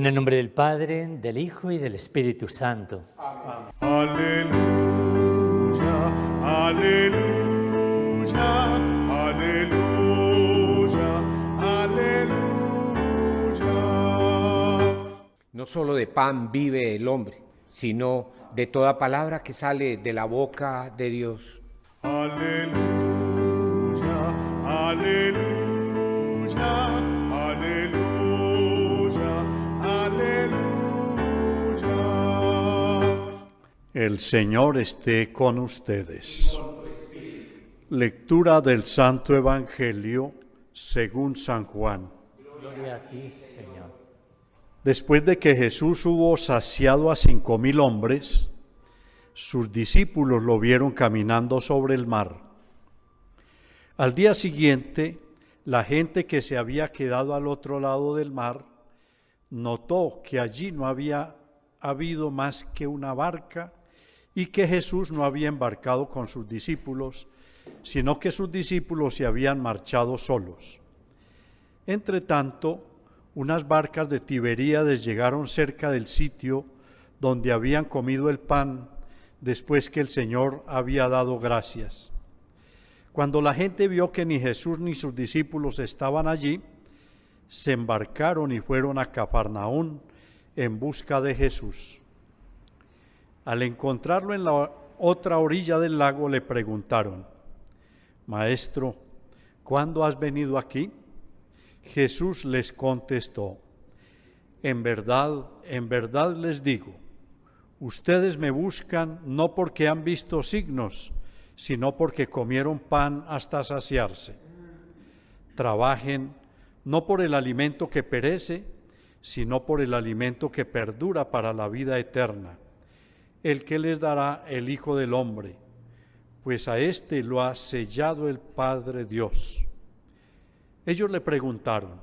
En el nombre del Padre, del Hijo y del Espíritu Santo. Amén. Aleluya, aleluya, aleluya, aleluya. No solo de pan vive el hombre, sino de toda palabra que sale de la boca de Dios. Aleluya, aleluya, aleluya, aleluya. El Señor esté con ustedes. Lectura del Santo Evangelio según San Juan. Gloria a ti, Señor. Después de que Jesús hubo saciado a 5,000 hombres, sus discípulos lo vieron caminando sobre el mar. Al día siguiente, la gente que se había quedado al otro lado del mar notó que allí no había habido más que una barca y que Jesús no había embarcado con sus discípulos, sino que sus discípulos se habían marchado solos. Entretanto, unas barcas de Tiberíades llegaron cerca del sitio donde habían comido el pan después que el Señor había dado gracias. Cuando la gente vio que ni Jesús ni sus discípulos estaban allí, se embarcaron y fueron a Cafarnaún en busca de Jesús. Al encontrarlo en la otra orilla del lago, le preguntaron: Maestro, ¿cuándo has venido aquí? Jesús les contestó: en verdad les digo, ustedes me buscan no porque han visto signos, sino porque comieron pan hasta saciarse. Trabajen no por el alimento que perece, sino por el alimento que perdura para la vida eterna, el que les dará el Hijo del Hombre, pues a éste lo ha sellado el Padre Dios. Ellos le preguntaron: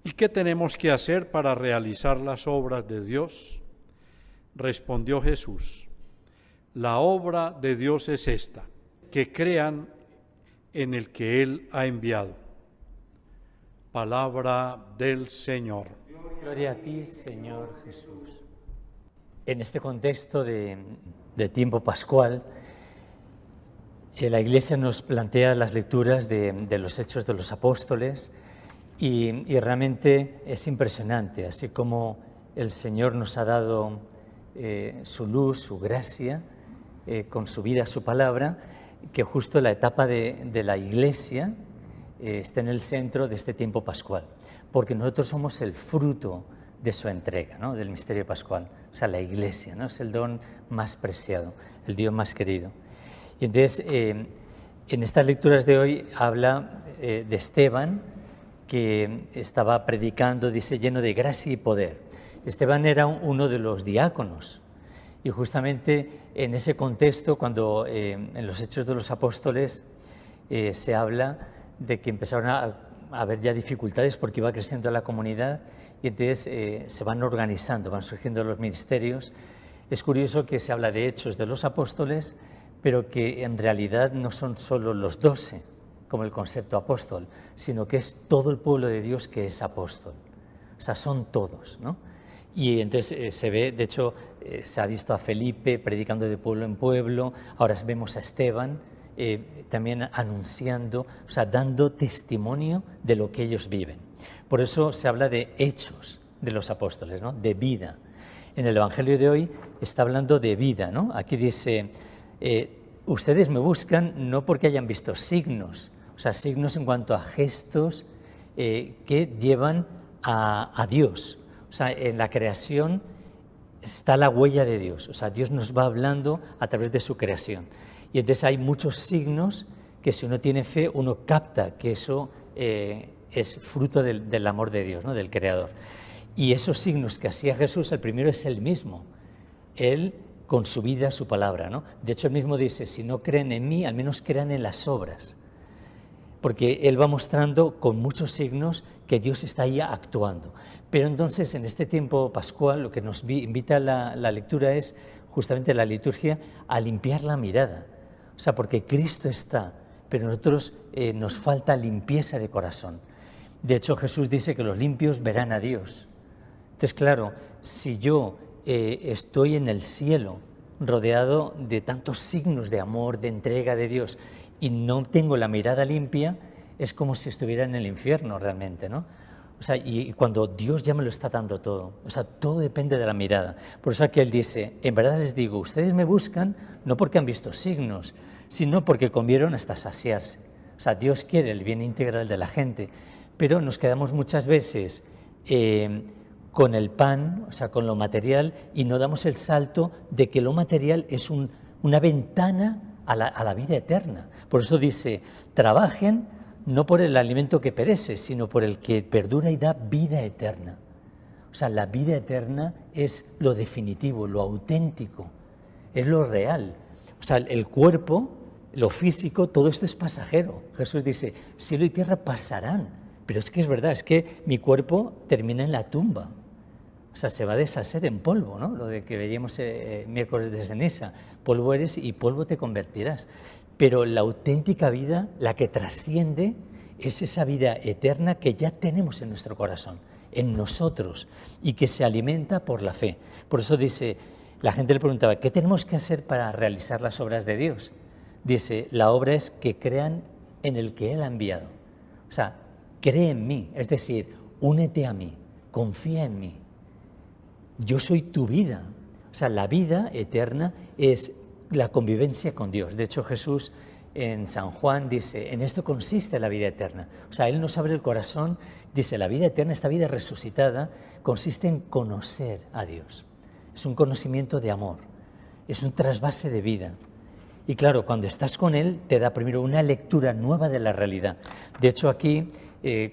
¿y qué tenemos que hacer para realizar las obras de Dios? Respondió Jesús: la obra de Dios es esta, que crean en el que Él ha enviado. Palabra del Señor. Gloria a ti, Señor Jesús. En este contexto de tiempo pascual, la Iglesia nos plantea las lecturas de los Hechos de los Apóstoles y realmente es impresionante, así como el Señor nos ha dado su luz, su gracia, con su vida, su palabra, que justo la etapa de la Iglesia está en el centro de este tiempo pascual, porque nosotros somos el fruto de su entrega, ¿no?, del misterio pascual. O sea, la Iglesia, ¿no?, es el don más preciado, el Dios más querido. Y entonces, en estas lecturas de hoy habla de Esteban, que estaba predicando, dice, lleno de gracia y poder. Esteban era uno de los diáconos, y justamente en ese contexto, cuando en los Hechos de los Apóstoles se habla de que empezaron a haber ya dificultades porque iba creciendo la comunidad, y entonces se van organizando, van surgiendo los ministerios. Es curioso que se habla de Hechos de los Apóstoles, pero que en realidad no son solo los 12, como el concepto apóstol, sino que es todo el pueblo de Dios que es apóstol. O sea, son todos, ¿no? Y entonces se ve, de hecho, se ha visto a Felipe predicando de pueblo en pueblo, ahora vemos a Esteban también anunciando, o sea, dando testimonio de lo que ellos viven. Por eso se habla de hechos de los apóstoles, ¿no?, de vida. En el Evangelio de hoy está hablando de vida, ¿no? Aquí dice: ustedes me buscan no porque hayan visto signos, o sea, signos en cuanto a gestos que llevan a Dios. O sea, en la creación está la huella de Dios, o sea, Dios nos va hablando a través de su creación. Y entonces hay muchos signos que, si uno tiene fe, uno capta que eso es fruto del amor de Dios, ¿no?, del Creador. Y esos signos que hacía Jesús, el primero es Él mismo, Él con su vida, su palabra, ¿no? De hecho, Él mismo dice: si no creen en mí, al menos crean en las obras. Porque Él va mostrando con muchos signos que Dios está ahí actuando. Pero entonces, en este tiempo pascual, lo que nos invita la lectura es justamente la liturgia a limpiar la mirada. O sea, porque Cristo está, pero nosotros nos falta limpieza de corazón. De hecho, Jesús dice que los limpios verán a Dios. Entonces, claro, si yo estoy en el cielo rodeado de tantos signos de amor, de entrega de Dios, y no tengo la mirada limpia, es como si estuviera en el infierno realmente, ¿no? O sea, y cuando Dios ya me lo está dando todo, o sea, todo depende de la mirada. Por eso aquí Él dice, en verdad les digo, ustedes me buscan no porque han visto signos, sino porque comieron hasta saciarse. O sea, Dios quiere el bien integral de la gente, pero nos quedamos muchas veces con el pan, o sea, con lo material, y no damos el salto de que lo material es una ventana a la vida eterna. Por eso dice, trabajen no por el alimento que perece, sino por el que perdura y da vida eterna. O sea, la vida eterna es lo definitivo, lo auténtico, es lo real. O sea, el cuerpo, lo físico, todo esto es pasajero. Jesús dice, cielo y tierra pasarán, pero es que es verdad, es que mi cuerpo termina en la tumba. O sea, se va a deshacer en polvo, ¿no? Lo de que veíamos miércoles de ceniza. Polvo eres y polvo te convertirás. Pero la auténtica vida, la que trasciende, es esa vida eterna que ya tenemos en nuestro corazón, en nosotros, y que se alimenta por la fe. Por eso dice, la gente le preguntaba, ¿qué tenemos que hacer para realizar las obras de Dios? Dice, la obra es que crean en el que Él ha enviado. O sea, cree en mí, es decir, únete a mí, confía en mí. Yo soy tu vida. O sea, la vida eterna es la convivencia con Dios. De hecho, Jesús en San Juan dice, en esto consiste la vida eterna. O sea, Él nos abre el corazón, dice, la vida eterna, esta vida resucitada, consiste en conocer a Dios. Es un conocimiento de amor, es un trasvase de vida. Y claro, cuando estás con Él, te da primero una lectura nueva de la realidad. De hecho, aquí,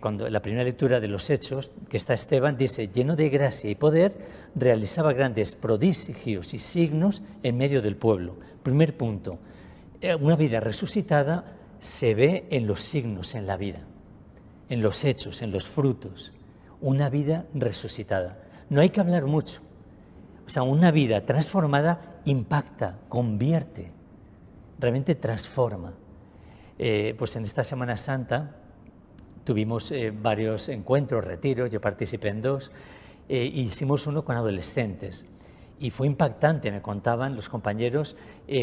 cuando la primera lectura de los Hechos, que está Esteban, dice, lleno de gracia y poder, realizaba grandes prodigios y signos en medio del pueblo. Primer punto, una vida resucitada se ve en los signos en la vida, en los hechos, en los frutos. Una vida resucitada. No hay que hablar mucho. O sea, una vida transformada impacta, convierte, realmente transforma. Pues en esta Semana Santa tuvimos varios encuentros, retiros, yo participé en 2, hicimos uno con adolescentes y fue impactante, me contaban los compañeros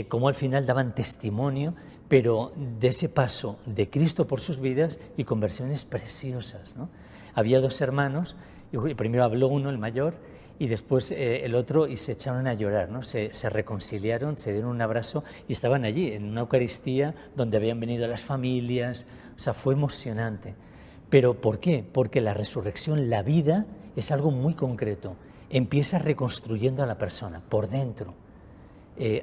cómo al final daban testimonio, pero de ese paso de Cristo por sus vidas y conversiones preciosas, ¿no? Había 2 hermanos, y primero habló uno, el mayor, y después el otro, y se echaron a llorar, ¿no? Se reconciliaron, se dieron un abrazo y estaban allí en una Eucaristía donde habían venido las familias. O sea, fue emocionante. ¿Pero por qué? Porque la resurrección, la vida, es algo muy concreto. Empieza reconstruyendo a la persona por dentro,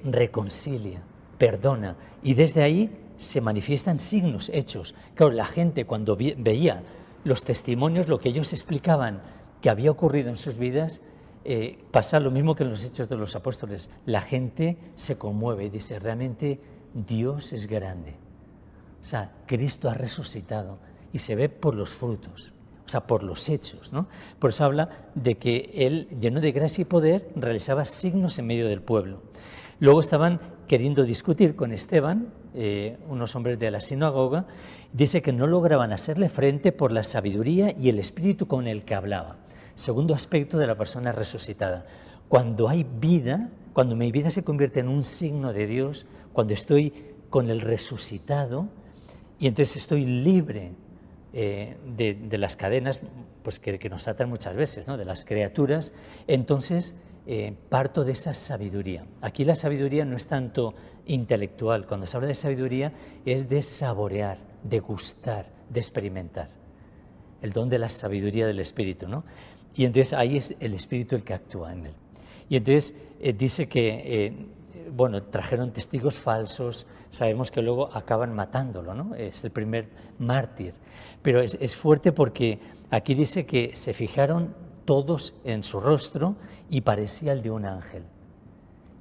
reconcilia, perdona, y desde ahí se manifiestan signos, hechos. Claro, la gente cuando veía los testimonios, lo que ellos explicaban que había ocurrido en sus vidas, pasa lo mismo que en los Hechos de los Apóstoles. La gente se conmueve y dice, realmente Dios es grande. O sea, Cristo ha resucitado y se ve por los frutos, o sea, por los hechos, ¿no? Por eso habla de que Él, lleno de gracia y poder, realizaba signos en medio del pueblo. Luego estaban queriendo discutir con Esteban, unos hombres de la sinagoga, dice que no lograban hacerle frente por la sabiduría y el espíritu con el que hablaba. Segundo aspecto de la persona resucitada. Cuando hay vida, cuando mi vida se convierte en un signo de Dios, cuando estoy con el resucitado y entonces estoy libre de las cadenas pues que nos atan muchas veces, ¿no? De las criaturas, entonces parto de esa sabiduría. Aquí la sabiduría no es tanto intelectual, cuando se habla de sabiduría es de saborear, de gustar, de experimentar. El don de la sabiduría del Espíritu, ¿no? Y entonces ahí es el Espíritu el que actúa en él. Y entonces dice que, trajeron testigos falsos, sabemos que luego acaban matándolo, ¿no? Es el primer mártir. Pero es fuerte porque aquí dice que se fijaron todos en su rostro y parecía el de un ángel.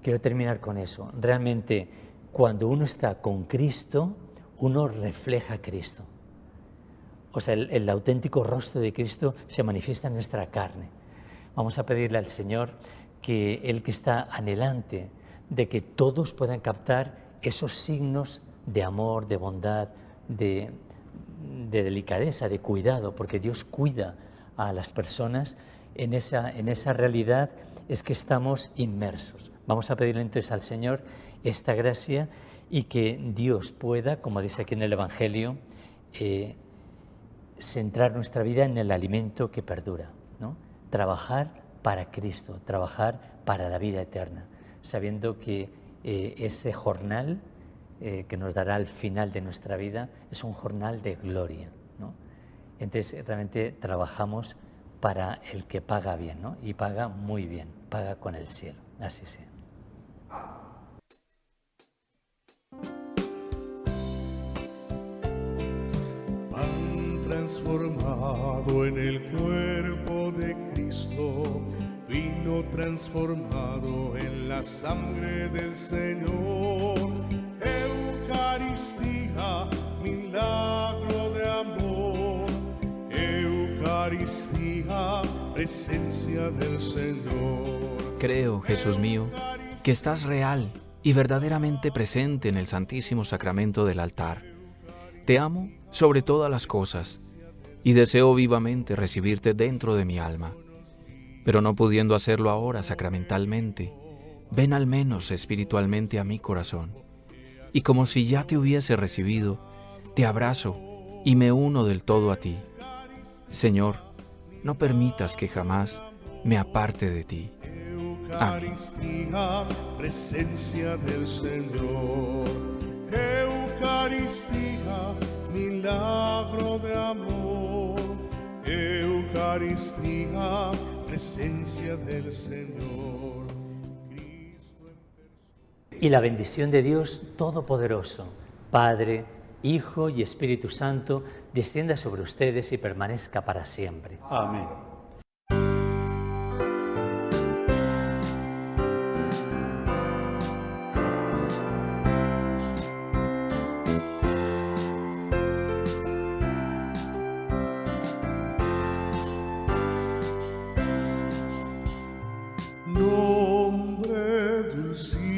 Quiero terminar con eso. Realmente, cuando uno está con Cristo, uno refleja a Cristo. O sea, el auténtico rostro de Cristo se manifiesta en nuestra carne. Vamos a pedirle al Señor que Él, que está anhelante de que todos puedan captar esos signos de amor, de bondad, de delicadeza, de cuidado, porque Dios cuida a las personas, en esa realidad es que estamos inmersos. Vamos a pedirle entonces al Señor esta gracia y que Dios pueda, como dice aquí en el Evangelio, centrar nuestra vida en el alimento que perdura, ¿no? Trabajar para Cristo, trabajar para la vida eterna, sabiendo que ese jornal que nos dará al final de nuestra vida es un jornal de gloria, ¿no? Entonces realmente trabajamos para el que paga bien, ¿no? Y paga muy bien, paga con el cielo, así sea. Pan transformado en el cuerpo de Cristo, vino transformado en la sangre del Señor. Eucaristía, milagro de amor. Eucaristía, presencia del Señor. Creo, Jesús mío, que estás real y verdaderamente presente en el Santísimo Sacramento del altar. Te amo sobre todas las cosas y deseo vivamente recibirte dentro de mi alma. Pero no pudiendo hacerlo ahora sacramentalmente, ven al menos espiritualmente a mi corazón. Y como si ya te hubiese recibido, te abrazo y me uno del todo a ti. Señor, no permitas que jamás me aparte de ti. Eucaristía, presencia del Señor. Eucaristía, milagro de amor. Eucaristía, presencia del Señor. Y la bendición de Dios Todopoderoso, Padre, Hijo y Espíritu Santo, descienda sobre ustedes y permanezca para siempre. Amén. Nombre dulce